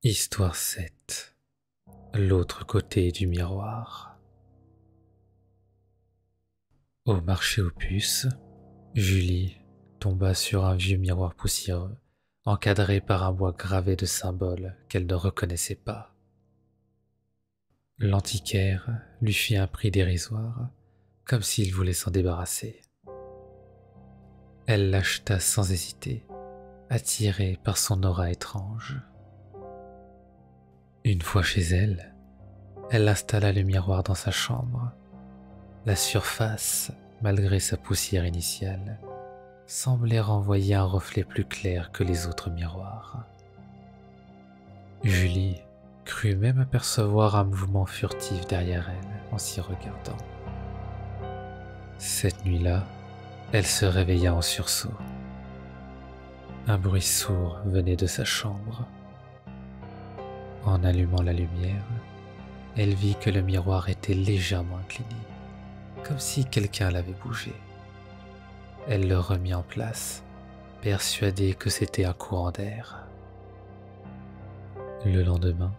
Histoire 7. L'autre côté du miroir. Au marché aux puces, Julie tomba sur un vieux miroir poussiéreux, encadré par un bois gravé de symboles qu'elle ne reconnaissait pas. L'antiquaire lui fit un prix dérisoire, comme s'il voulait s'en débarrasser. Elle l'acheta sans hésiter, attirée par son aura étrange. Une fois chez elle, elle installa le miroir dans sa chambre. La surface, malgré sa poussière initiale, semblait renvoyer un reflet plus clair que les autres miroirs. Julie crut même apercevoir un mouvement furtif derrière elle en s'y regardant. Cette nuit-là, elle se réveilla en sursaut. Un bruit sourd venait de sa chambre. En allumant la lumière, elle vit que le miroir était légèrement incliné, comme si quelqu'un l'avait bougé. Elle le remit en place, persuadée que c'était un courant d'air. Le lendemain,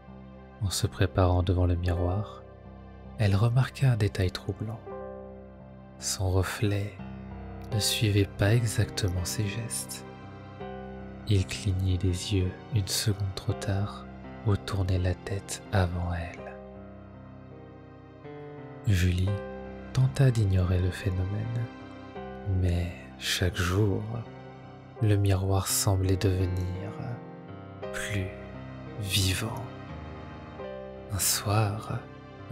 en se préparant devant le miroir, elle remarqua un détail troublant. Son reflet ne suivait pas exactement ses gestes. Il clignait des yeux une seconde trop tard ou tournait la tête avant elle. Julie tenta d'ignorer le phénomène, mais chaque jour, le miroir semblait devenir plus vivant. Un soir,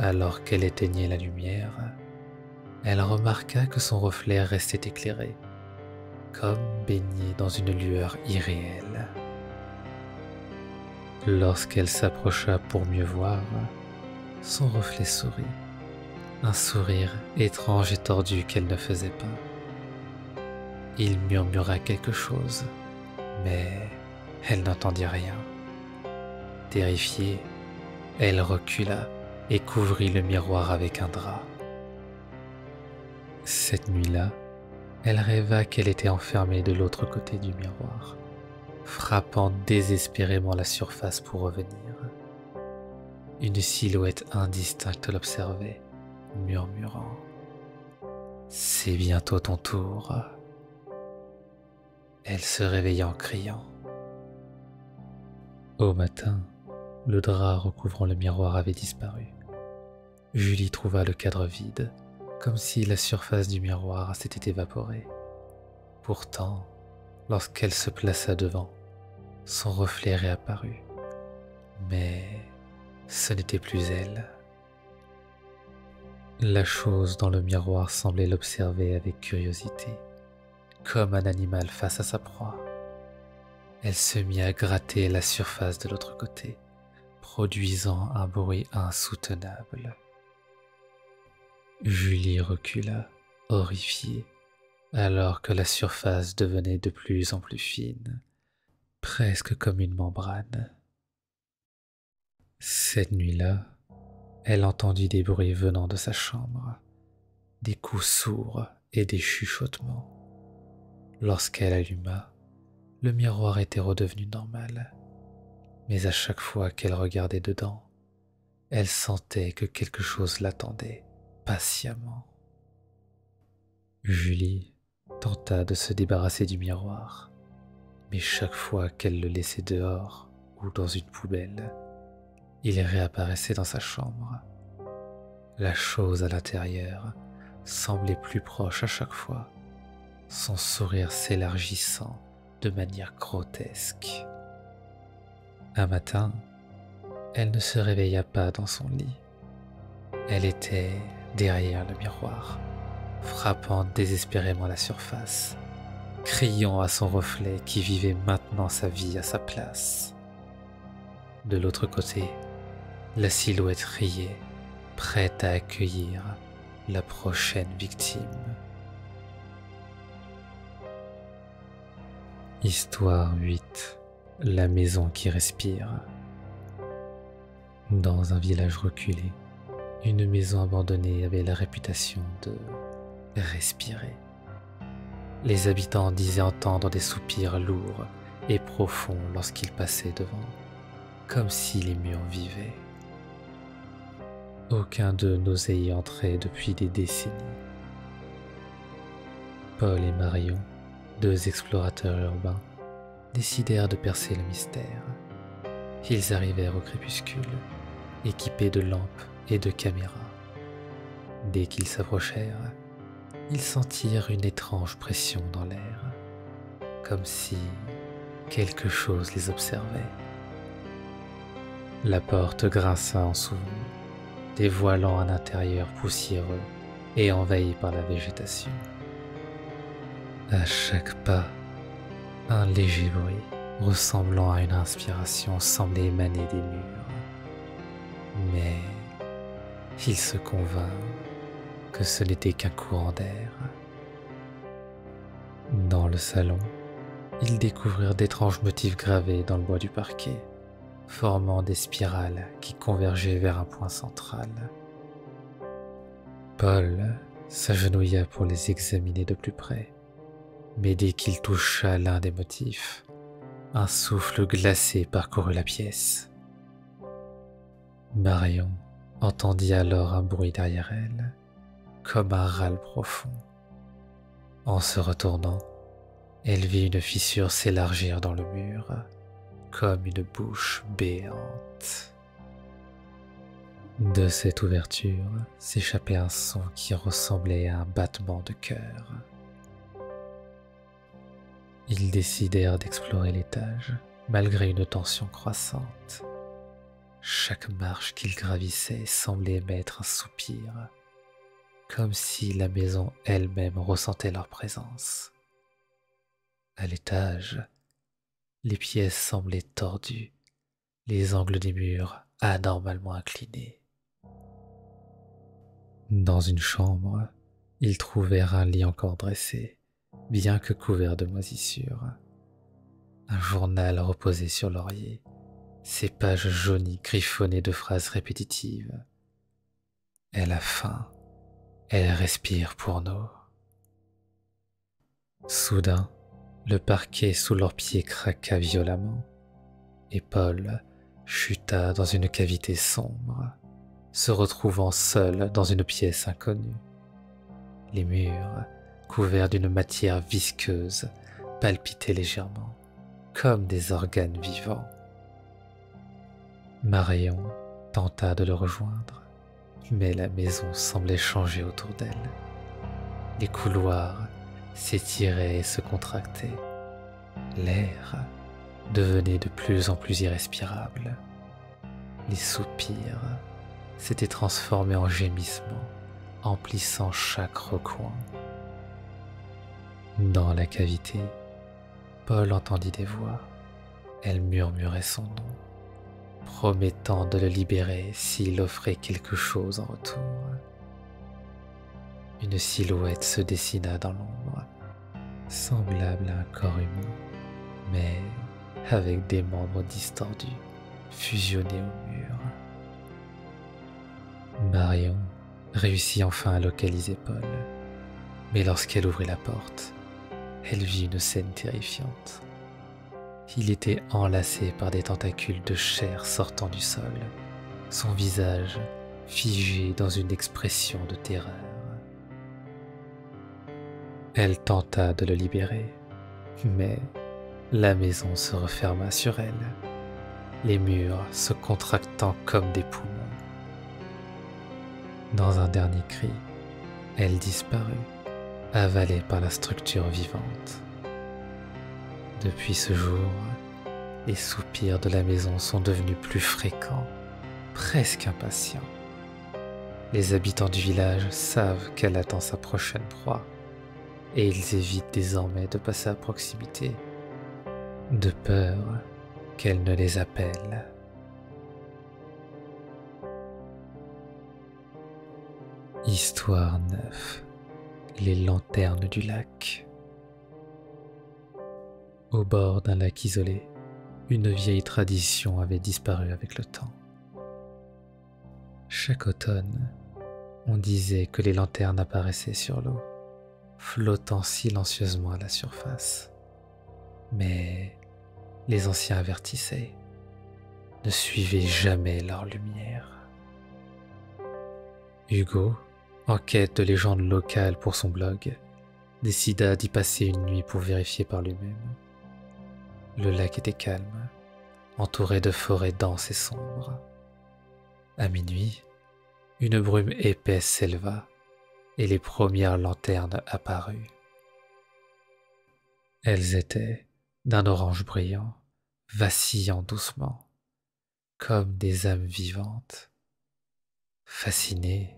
alors qu'elle éteignait la lumière, elle remarqua que son reflet restait éclairé, comme baigné dans une lueur irréelle. Lorsqu'elle s'approcha pour mieux voir, son reflet sourit, un sourire étrange et tordu qu'elle ne faisait pas. Il murmura quelque chose, mais elle n'entendit rien. Terrifiée, elle recula et couvrit le miroir avec un drap. Cette nuit-là, elle rêva qu'elle était enfermée de l'autre côté du miroir, frappant désespérément la surface pour revenir. Une silhouette indistincte l'observait, murmurant « C'est bientôt ton tour ». Elle se réveilla en criant. Au matin, le drap recouvrant le miroir avait disparu. Julie trouva le cadre vide, comme si la surface du miroir s'était évaporée. Pourtant, lorsqu'elle se plaça devant, son reflet réapparut. Mais ce n'était plus elle. La chose dans le miroir semblait l'observer avec curiosité, comme un animal face à sa proie. Elle se mit à gratter la surface de l'autre côté, produisant un bruit insoutenable. Julie recula, horrifiée, alors que la surface devenait de plus en plus fine, presque comme une membrane. Cette nuit-là, elle entendit des bruits venant de sa chambre, des coups sourds et des chuchotements. Lorsqu'elle alluma, le miroir était redevenu normal, mais à chaque fois qu'elle regardait dedans, elle sentait que quelque chose l'attendait patiemment. Julie tenta de se débarrasser du miroir, mais chaque fois qu'elle le laissait dehors ou dans une poubelle, il réapparaissait dans sa chambre. La chose à l'intérieur semblait plus proche à chaque fois, son sourire s'élargissant de manière grotesque. Un matin, elle ne se réveilla pas dans son lit. Elle était derrière le miroir, frappant désespérément la surface, criant à son reflet qui vivait maintenant sa vie à sa place. De l'autre côté, la silhouette riait, prête à accueillir la prochaine victime. Histoire 8. La maison qui respire. Dans un village reculé, une maison abandonnée avait la réputation de respirer. Les habitants disaient entendre des soupirs lourds et profonds lorsqu'ils passaient devant. comme si les murs vivaient. Aucun d'eux n'osait y entrer depuis des décennies. Paul et Marion, deux explorateurs urbains, décidèrent de percer le mystère. Ils arrivèrent au crépuscule, équipés de lampes et de caméras. Dès qu'ils s'approchèrent, ils sentirent une étrange pression dans l'air, comme si quelque chose les observait. La porte grinça en s'ouvrant, dévoilant un intérieur poussiéreux et envahi par la végétation. À chaque pas, un léger bruit ressemblant à une inspiration semblait émaner des murs. Mais ils se convinrent que ce n'était qu'un courant d'air. Dans le salon, ils découvrirent d'étranges motifs gravés dans le bois du parquet, formant des spirales qui convergeaient vers un point central. Paul s'agenouilla pour les examiner de plus près, mais dès qu'il toucha l'un des motifs, un souffle glacé parcourut la pièce. Marion entendit alors un bruit derrière elle, comme un râle profond. En se retournant, elle vit une fissure s'élargir dans le mur, comme une bouche béante. De cette ouverture s'échappait un son qui ressemblait à un battement de cœur. Ils décidèrent d'explorer l'étage, malgré une tension croissante. Chaque marche qu'ils gravissaient semblait émettre un soupir, comme si la maison elle-même ressentait leur présence. À l'étage, les pièces semblaient tordues, les angles des murs anormalement inclinés. Dans une chambre, ils trouvèrent un lit encore dressé, bien que couvert de moisissures. Un journal reposait sur l'oreiller, ses pages jaunies griffonnées de phrases répétitives. « Elle a faim, elle respire pour nous. » Soudain, le parquet sous leurs pieds craqua violemment, et Paul chuta dans une cavité sombre, se retrouvant seul dans une pièce inconnue. Les murs, couverts d'une matière visqueuse, palpitaient légèrement, comme des organes vivants. Marion tenta de le rejoindre, mais la maison semblait changer autour d'elle. Les couloirs s'étiraient et se contractaient. L'air devenait de plus en plus irrespirable. Les soupirs s'étaient transformés en gémissements, emplissant chaque recoin. Dans la cavité, Paul entendit des voix. Elles murmuraient son nom, promettant de le libérer s'il offrait quelque chose en retour. Une silhouette se dessina dans l'ombre, semblable à un corps humain, mais avec des membres distordus, fusionnés au mur. Marion réussit enfin à localiser Paul, mais lorsqu'elle ouvrit la porte, elle vit une scène terrifiante. Il était enlacé par des tentacules de chair sortant du sol, son visage figé dans une expression de terreur. Elle tenta de le libérer, mais la maison se referma sur elle, les murs se contractant comme des poumons. Dans un dernier cri, elle disparut, avalée par la structure vivante. Depuis ce jour, les soupirs de la maison sont devenus plus fréquents, presque impatients. Les habitants du village savent qu'elle attend sa prochaine proie, et ils évitent désormais de passer à proximité, de peur qu'elle ne les appelle. Histoire 9. Les lanternes du lac. Au bord d'un lac isolé, une vieille tradition avait disparu avec le temps. Chaque automne, on disait que les lanternes apparaissaient sur l'eau, flottant silencieusement à la surface. Mais les anciens avertissaient. ne suivaient jamais leur lumière. Hugo, en quête de légendes locales pour son blog, décida d'y passer une nuit pour vérifier par lui-même. Le lac était calme, entouré de forêts denses et sombres. À minuit, une brume épaisse s'éleva et les premières lanternes apparurent. Elles étaient d'un orange brillant, vacillant doucement, comme des âmes vivantes. Fasciné,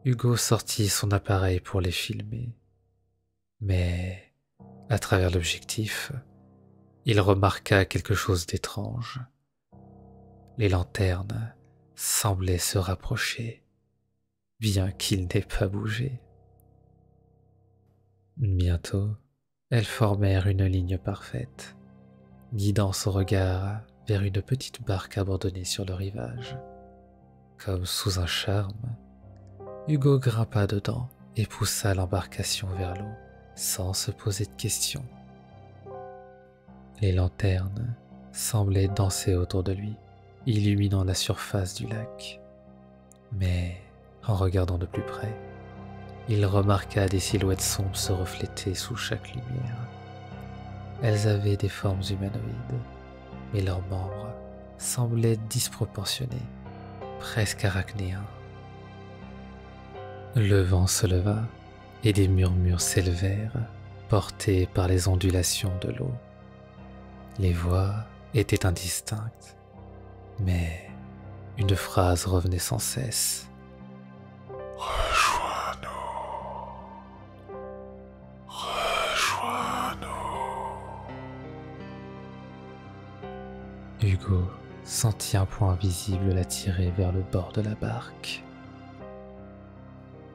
Hugo sortit son appareil pour les filmer. Mais, à travers l'objectif, il remarqua quelque chose d'étrange. Les lanternes semblaient se rapprocher, bien qu'ils n'aient pas bougé. Bientôt, elles formèrent une ligne parfaite, guidant son regard vers une petite barque abandonnée sur le rivage. Comme sous un charme, Hugo grimpa dedans et poussa l'embarcation vers l'eau, sans se poser de questions. Les lanternes semblaient danser autour de lui, illuminant la surface du lac. Mais, en regardant de plus près, il remarqua des silhouettes sombres se refléter sous chaque lumière. Elles avaient des formes humanoïdes, mais leurs membres semblaient disproportionnés, presque arachnéens. Le vent se leva et des murmures s'élevèrent, portés par les ondulations de l'eau. Les voix étaient indistinctes, mais une phrase revenait sans cesse. Rejoins-nous. Rejoins-nous. Hugo sentit un point visible l'attirer vers le bord de la barque.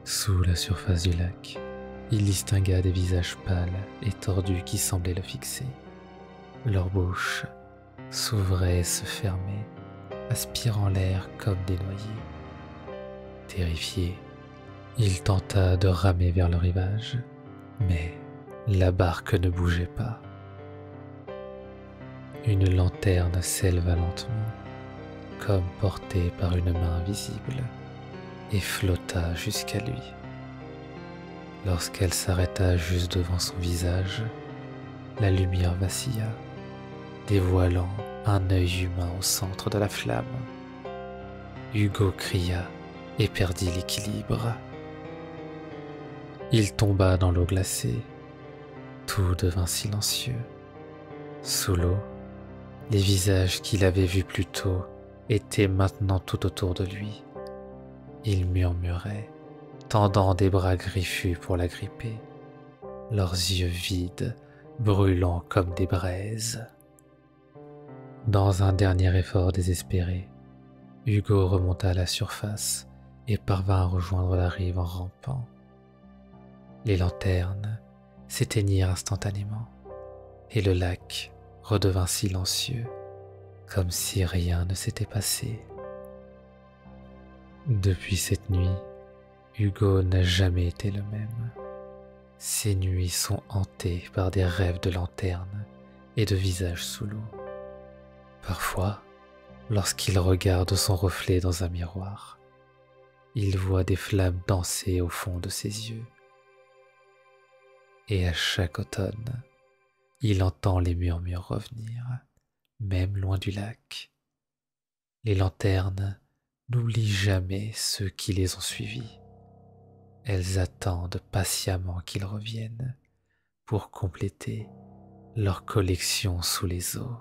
Sous la surface du lac, il distingua des visages pâles et tordus qui semblaient le fixer. Leurs bouches s'ouvraient et se fermaient, aspirant l'air comme des noyés. Terrifié, il tenta de ramer vers le rivage, mais la barque ne bougeait pas. Une lanterne s'éleva lentement, comme portée par une main invisible, et flotta jusqu'à lui. Lorsqu'elle s'arrêta juste devant son visage, la lumière vacilla, dévoilant un œil humain au centre de la flamme. Hugo cria et perdit l'équilibre. Il tomba dans l'eau glacée. Tout devint silencieux. Sous l'eau, les visages qu'il avait vus plus tôt étaient maintenant tout autour de lui. Ils murmuraient, tendant des bras griffus pour l'agripper, leurs yeux vides, brûlant comme des braises. Dans un dernier effort désespéré, Hugo remonta à la surface et parvint à rejoindre la rive en rampant. Les lanternes s'éteignirent instantanément et le lac redevint silencieux, comme si rien ne s'était passé. Depuis cette nuit, Hugo n'a jamais été le même. Ses nuits sont hantées par des rêves de lanternes et de visages sous l'eau. Parfois, lorsqu'il regarde son reflet dans un miroir, il voit des flammes danser au fond de ses yeux. Et à chaque automne, il entend les murmures revenir, même loin du lac. Les lanternes n'oublient jamais ceux qui les ont suivis. Elles attendent patiemment qu'ils reviennent pour compléter leur collection sous les eaux.